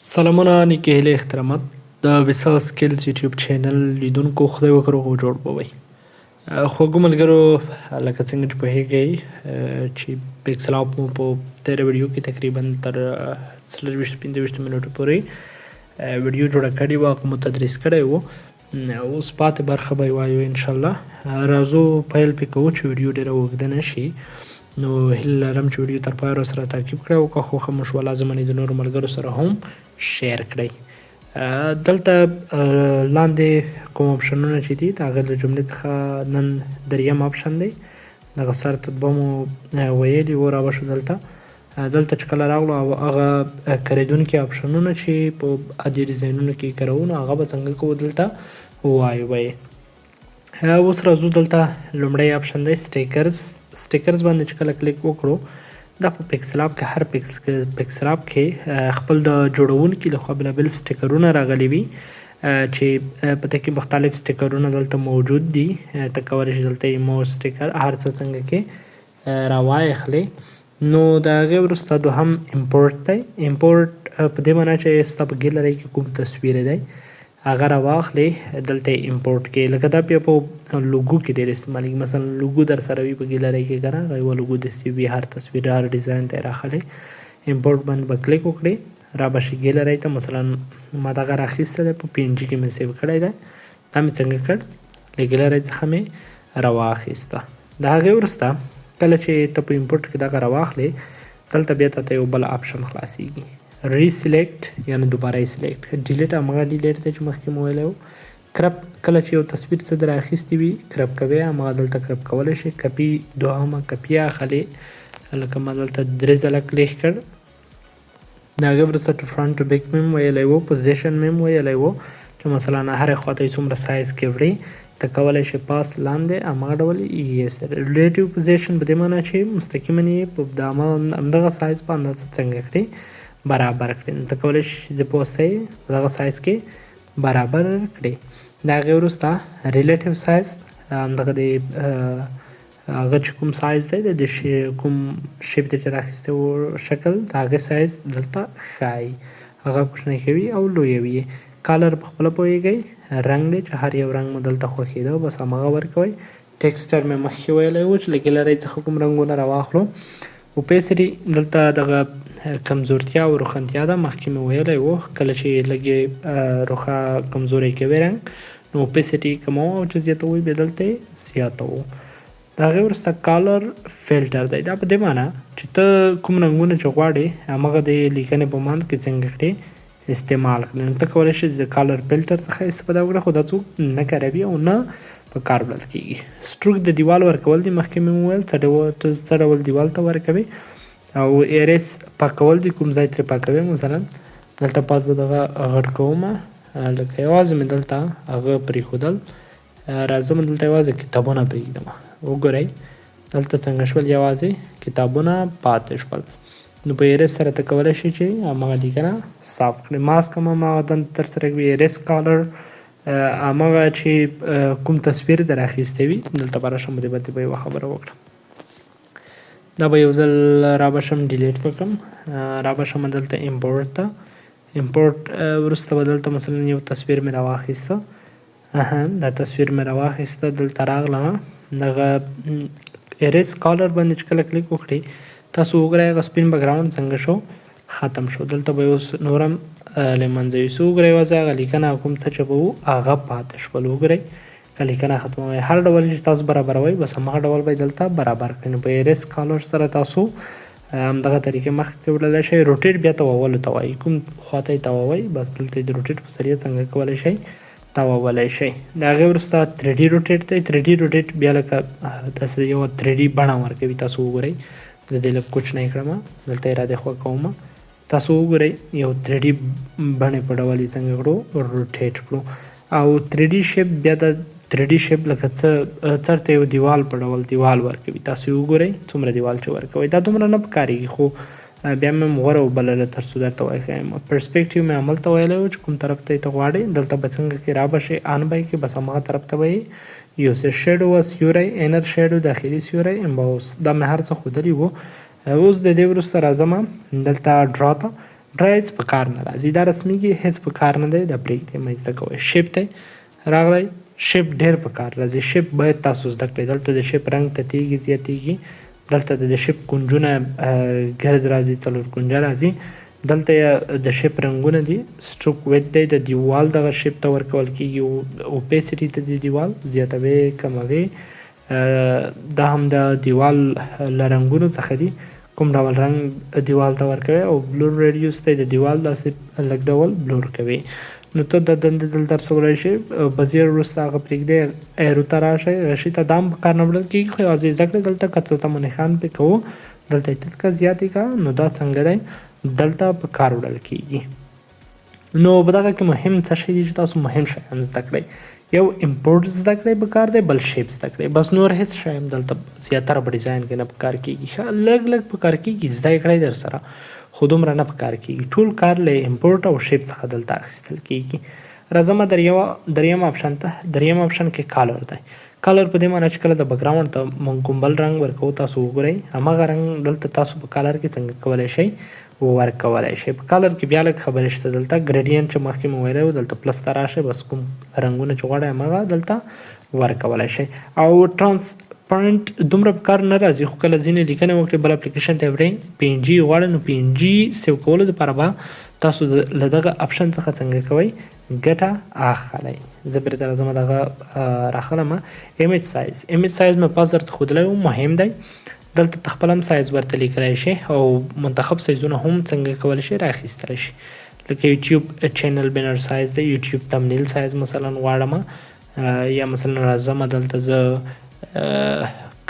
سلامونه نیکې هیلې احترامات د ویسا سکلز یوټیوب چینل لیدونکو خدای وکړو غو جوړ بوي خوږو ملګرو لکه څنګه چې پوهیږئ چې پکسلاب مو په تېره ویډیو کې تقریبا تر 40-45 منټو پورې ویډیو جوړه کړې وه هغه مو تدریس کړی و اوس پاتې برخه به یې وایو انشاءالله راځو پیل پې کوو چې ویډیو ډېره اوږده نه شي نو هیله لرم چې ویډیو تر پایه راسره تعقیب کړئ او که خوښه مو شوه لازماً یې د نورو ملګرو سره هم شیر کړئ دلته لاندې کوم اپشنونه چې دي د هغه له جملې څخه نن دریم اپشن دی دغه سر تطبه مو ویلي و راوشو دلته چې کله راغلو هغه کارېدونکي اپشنونه چې په عادي ډیزاینونو کې کاروو نو هغه به څنګه کوو دلته وایو به اوس راځو دلته لومړی اپشن دی سټیکرز باندې چې کله کلیک وکړو دا په پکسلاب کې هر پکسلاب کې خپل د جوړونکي لخوا بېلابېل سټیکرونه راغلي وي چې په دې کې مختلف سټیکرونه دلته موجود دي ته کولی شئ دلته ایمو سټیکر هر څه څنګه کې راواخلئ نو د هغې وروسته دوهم امپورټ دی امپورټ په دې معنا چې ستا په ګیلرۍ کې کوم تصویر دی هغه راواخلئ دلته امپورټ کې لکه دا بیا په لوګو کې ډېر استعمالیږي مثلا لوګو در سره وي په ګیلرۍ کې که نه هغه یوه لوګو داسې وي هر تصویر هر ډیزاین ته یې راخلئ امپورټ باندې به کلیک وکړئ را به شي ګیلرۍ ته مثلا ما دغه راخیستی دی په پي ان جي کې مې سیو کړی دی دا مې څنګه کړ له ګیلرۍ څخه مې راواخیسته د هغې وروسته کله چې ته په امپورټ کې دغه راواخلې دلته بیا ته یو بل اپشن خلاصیږي ریسلیکټ یعنی دوباره یې سلیکټ ډیلیټ همغه ډیلیټ دی چې مخکې مو ویلی و کرپ کله چې یو تصویر څه در اخیستی وي کرپ کوئ همغه دلته کرپ کولی شئ کپي دوهمه کپي اخلئ لکه ما دلته 3 ځله کلیک کړ د هغې وروسته ټو فرنټ ټو بیک مې هم ویلی و پوزیشن مې هم ویلی و چې مثلا هرې خوا ته یې څومره سایز کې وړئ ته کولی شئ پاس لاندې همغه ډول یې ریلیټیو پوزیشن په دې معنا چې مستقیما یې په همدغه سایز په اندازه څنګه کړئ برابر کړئ نو ته کولی شئ د پوسته یې په دغه سایز کې برابر کړئ د هغې وروسته ریلیټیو سایز همدغه د هغه چې کوم سایز دی د کوم شیپ دی چې راخیستی و شکل د هغې سایز دلته ښایي هغه کوچنی کوي او لویوي کالر په خپله پوهیږئ رنګ دی چې هر یو رنګ مو دلته خوښېده بس همغه ورکوئ ټیکسچر مې مخکې ویلی و چې له ګیلرۍ څخه کوم رنګونه راواخلو اوپیسري دلته دغه کمزورتیا او روښانتیا ده مخکې مې ویلی و کله چې لږې روښه کمزوری کوي رنګ نو اوپیسټي کموو او چې زیاتوئ بیا دلته یې زیاتوو د هغې وروسته کالر فلټر دی دا په دې معنا چې ته کوم رنګونه چې غواړې همغه د لیکنې په منځ کې څنګه کړې استعمال کړې نو ته کولی شې د کالر فلټر څخه استفاده وکړې خو دا څوک نه کاروي او نه په کار بلل کېږي سټروک د دیوال ورکول دي مخکې مې وویل څه ډول دیوال ته ورکوي او ایریس پاکول دي کوم ځای ترې پاکوي مثلا دلته پاس زه دغه غټ کومه لکه یوازې مې دلته هغه پرېښودل راځم دلته یوازې کتابونه پرېږدم وګورئ دلته څنګه شول یوازې کتابونه پاتې شول نو په ایریس سره ته کولی شئ چې همغه لیکنه صاف کړئ ماسک هم همغه دنده ترسره کوي ایریس کالر همغه چې کوم تصویر در اخیستی وي دلته به راشم دې باندې به یوه خبره وکړم دا به یو ځل رابشم ډیلیټ وکړم رابشم دلته امپورټ ته امپورټ وروسته به دلته مثلا یو تصویر مې راواخیسته دا تصویر مې راواخیسته دلته راغلم دغه ایریس کالر باندې چې کله کلیک وکړئ تاسو وګورئ هغه سپین بیکګراوند څنګه شو ختم شو دلته به اوس نور هم له منځه یوسو وګورئ یوازې هغه لیکنه کوم څه چې به وو هغه پاتې شول وګورئ که لیکنه ختموئ هر ډول چې تاسو برابروئ بس همغه ډول به یې دلته برابر کړئ نو په ایریس کالر سره تاسو همدغه طریقې مخکې وړلی شئ روټیټ بیا تاوولو ته وایي کوم خواته یې تاووئ بس دلته یې د روټیټ په ذریعه څنګه کولی شئ تاوولی شئ د هغې وروسته 3D روټیټ دی 3D روټیټ بیا لکه داسې یوه 3D بڼه ورکوي تاسو وګورئ زه دې لږ کوچنی کړم دلته یې رادخوا کوم تاسو وګورئ یو 3D بڼې په ډول یې څنګه کړو روټیټ کړو او 3D شیپ بیا د 3D شیپ لکه څرته یو دیوال په ډول دیوال ورکوي تاسو یې وګورئ څومره دیوال چې ورکوئ دا دومره نه پکارېږي خو بیا مې غوره وبلله تر څو درته وښایم پرسپیکټیو مې هملته ویلی و چې کوم طرف ته یې ته غواړئ دلته به څنګه کې را به شئ آن به یې کې بس همغه طرف ته به یې یوسئ شیډو و سیوری انر شیډو داخلي سیوری امباوس دا مې هر څه ښودلي وو اوس د دې وروسته راځم دلته ډرا ته ډرا په کار نه راځي، دا رسمیږي هیڅ په کار نه دی، دا پرېږدئ مه زده کوئ. شیپ ته راغلی، شیپ ډېر په کار راځي. شیپ باید تاسو زده کړئ. دلته د شیپ رنګ تتېږي زیاتېږي، دلته د شیپ کونجونه ګرد راځي، 4 کونجه راځي. دلته د شیپ رنګونه دي، سټروک ویت دی، د دیوال دغه شیپ ته ورکول کېږي، اوپیسټي ته د دیوال زیاتوي کموي. دا هم د دیوال له رنګونو څخه دي، کوم ډول رنګ دیوال ته ورکوي، او بلور ریډیوس ته د دیوال داسې لږ ډول بلور کوي. نو ته د دندې دلته رسولی شي، بزیر وروسته هغه پرېږدئ، ایرو ته راشئ، غشي ته دا هم په کار نه وړل کېږي، خو یوازې زده کړئ. دلته که څه ته نښان پرې کوو، دلته یې تت کړه، زیات یې کړه، نو دا څنګه دی دلته په کار وړل کېږي. نو په دغه کې مهم څه شی دي چې تاسو مهم شیان زده کړئ. یو امپورټ زده کړئ په کار دی، بل شیپ زده کړئ، بس نور هېڅ شی هم دلته زیاتره په ډیزاین کې نه په کار کېږي. ښه لږ لږ په کار کېږي، زده یې کړئ در سره، خو دومره نه په کار کېږي. ټول کار له امپورټ او شیپ څخه دلته اخیستل کېږي. راځم دریم اپشن ته. دریم اپشن کې کالر دی. کالر په دې معنی چې کله د بکګراوند ته مونږ کوم بل رنګ ورکوو، تاسو وګورئ همغه رنګ دلته تاسو په کالر کې څنګه کولی شئ ورکولی شئ. په کالر کې بیا لږ خبرې شته. دلته ګریډینټ چې مخکې مو ویلی و، دلته پلس ته راشئ، بس کوم رنګونه چې غواړئ همغه دلته ورکولی شئ. او ټرانسپرنټ دومره په کار نه راځي، خو کله ځینې لیکنې وکړئ، بل اپلیکیشن ته وړئ، پی ان جي غواړئ، نو پی ان جي سیو کولو دپاره به تاسو له دغه اپشن څخه څنګه کوئ ګټه اخلئ. زه بیرته راځم، دغه راخلم. ایمیج سایز. ایمیج سایز مې پاس درته ښودلی و، مهم دی. دلته تخپل هم سایز ورته لیکلی شي، او منتخب سایزونه هم څنګه کولی شي رااخیستلی شي. لکه یوټیوب چینل بینر سایز دی، یوټیوب تمنیل سایز مثلا غواړم، یا مثلا راځم دلته زه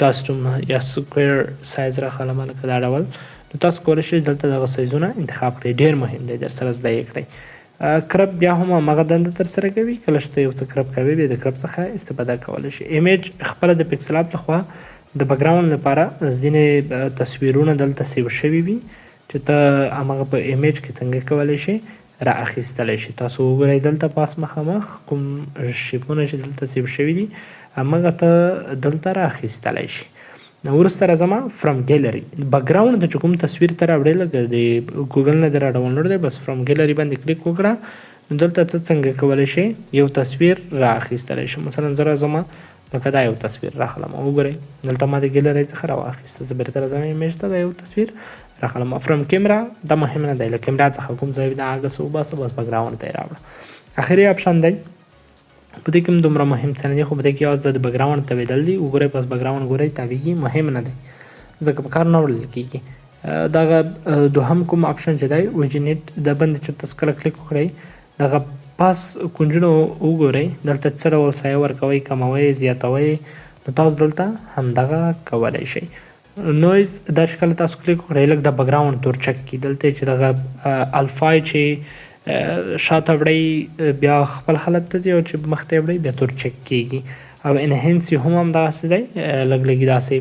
کاسټوم یا سکویر سایز راخلم، لکه دا ډول. نو تاسو کولی شئ دلته دغه سایزونه انتخاب کړئ. ډېر مهم دی در سره زده یې کړئ. کرب بیا هم همغه دنده ترسره کوي. کله چې ته یو څه کرب کوې، بیا د کرب څخه استفاده کولی شئ. ایمیج خپله د پکسلاب لخوا د بکګراوند لپاره ځینې تصویرونه دلته سیو شوي وي، چې ته همغه په ایمیج کې څنګه کولی شئ را اخیستلی شي. تاسو وګورئ دلته پاس مخامخ کوم شیپونه چې دلته سیو شوي دي، همغه ته دلته را اخیستلی شي. وروسته راځم فرام ګیلري. بکګراوند ته چې کوم تصویر ته راوړې، لکه د ګوګل نه دې را ډاونلوډ دی، بس فرام ګیلري باندې کلیک وکړه. نو دلته څنګه کولی شئ یو تصویر را اخیستلی شي. مثلا زه راځم، لکه دا یو تصویر راخلم، وګورئ دلته ما د ګیلري څخه راواخیسته. زه بیرته راځم ایمیج ته، دا یو تصویر راخلم. فرام کیمرا دا مهم نه دی، له کیمرا څخه کوم ځای د هغه څه وباسه، بس بکګراوند ته یې راوړه. اخري اپشن دی، په دې کې هم دومره مهم څه نه دی، خو په دې کې یوازې د بکګراوند تاویدل دي. وګورئ بس بکګراوند ګورئ تاویږي، مهم نه دی ځکه په کار نه وړل کېږي. دغه دوهم کوم اپشن چې دی ویجنیټ، د باندې چې تاسو کله کلیک وکړئ، دغه پاس کونجونه وګورئ، دلته څه ډول سایه ورکوئ، کموئ، زیاتوئ، نو تاسو دلته همدغه کولی شئ. نویز دا چې کله تاسو کلیک وکړئ، لږ د بکګراوند تورچک کړي. دلته چې دغه الفای چې شاته وړئ بیا خپل حالت ته ځي، او چې مخته یې وړئ بیا تورچک کېږي. او انهینس هم همداسې دی، لږ لږ داسې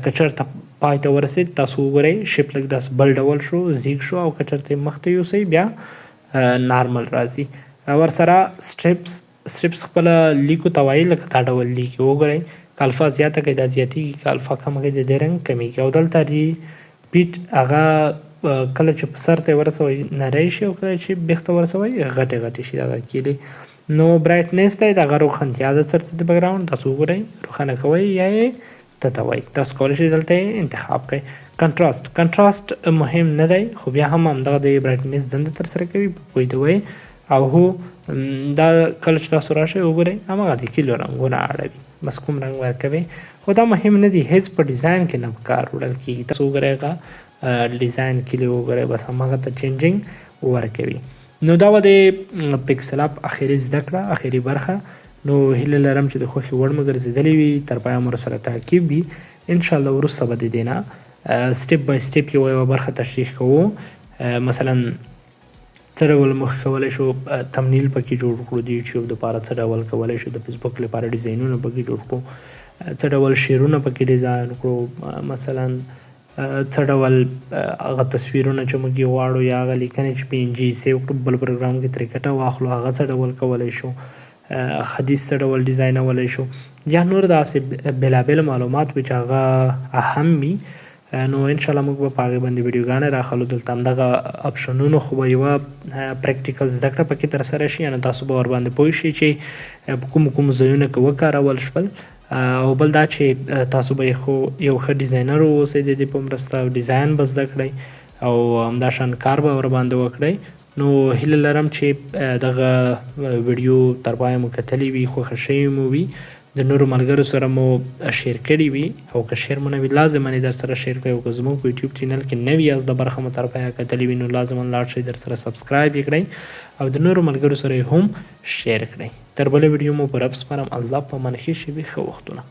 که چېرته پای ته ورسېد، تاسو وګورئ شیپ لږ داسې بل ډول شو، زیږ شو، او که چېرته یې مخته یوسئ بیا نارمل راځي. ورسره سټریپس خپله لیکو ته وایي، لکه دا ډول لیکي. وګورئ که الفا زیاته کړئ دا زیاتېږي، که الفا کمه کړئ د دې رنګ کمیږي. او دلته ریپیټ هغه کله چې په سر ته یې ورسوئ نری شي، او کله چې بیخ ته ورسوئ غټې غټې شي دغه کیلي. نو برایټنس دی، دغه روښانتیا ده چېرته د بکګراوند، تاسو وګورئ روښانه کوئ یا یې تتوئ. تاسو کولی شئ دلته یې انتخاب کړئ. کنټراسټ مهم نه دی، خو بیا هم همدغه د برایټنس دنده ترسره کوي په پوهېدوئ. او هو دا کله چې تاسو راشئ وګورئ همغه د کیلو رنګونه اړوي، بس کوم رنګ ورکوئ. خو دا مهم نه دی، هېڅ په ډیزاین کې نه په کار وړل کېږي. تاسو وګورئ هغه ډیزاین کلي وګورئ، بس همغه ته چینجینګ ورکوي. نو دا به د پکسلاب اخري زده کړه، اخري برخه. نو هیله لرم چې د خوښې وړ مو ګرځېدلې وي، تر پایه مو سره تعقیب وي. انشاءالله وروسته به د دې نه سټیپ بای سټیپ یوه برخه تشریح کوو. مثلا څه ډول موږ کولی شو تمنیل پکې جوړ کړو، د یوټیوب دپاره څه ډول کولی شو، د فیسبوک لپاره ډیزاینونه پکې جوړ کړو، څه ډول شعرونه پکې ډیزاین کړو، مثلا څه ډول هغه تصویرونه چې موږ یې غواړو یا هغه لیکنې چې پی ان جي سیو کړو بل پروګرام کې ترې ګټه واخلو، هغه څه ډول کولی شو، حدیث څه ډول ډیزاینولی شو، یا نور داسې بېلابېل معلومات وي چې هغه اهم وي. نو انشاءالله موږ به په هغې باندې ویډیوګانې راخلو. دلته همدغه اپشنونو خو به یوه پریکټیکل زده کړه پکې ترسره شي، یعنې تاسو به ورباندې پوه شئ چې په کومو ځایونو کې وکارول شول. او بل دا چې تاسو به یو ښه ډیزاینر واوسئ د دې په مرسته، او ډیزاین به زده کړئ او همداشان کار به ورباندې وکړئ. نو هیله لرم چې دغه ویډیو تر پایه مو کتلې وي، خوښه شوې مو وي، د نورو ملګرو سره مو شیر کړي وي. او که شیر مو نه وي لازما یې در سره شیر کړئ. او که زموږ په یوټیوب چینل کې نوي یاست، د برخه مو تر پایه کتلې وي، نو لازما لاړ شئ در سره سبسکرایب یې کړئ او د نورو ملګرو سره یې هم شیر کړئ. تر بله ویډیو مو په رب سپارم. الله په امان ښې شېبې ښه وختونه.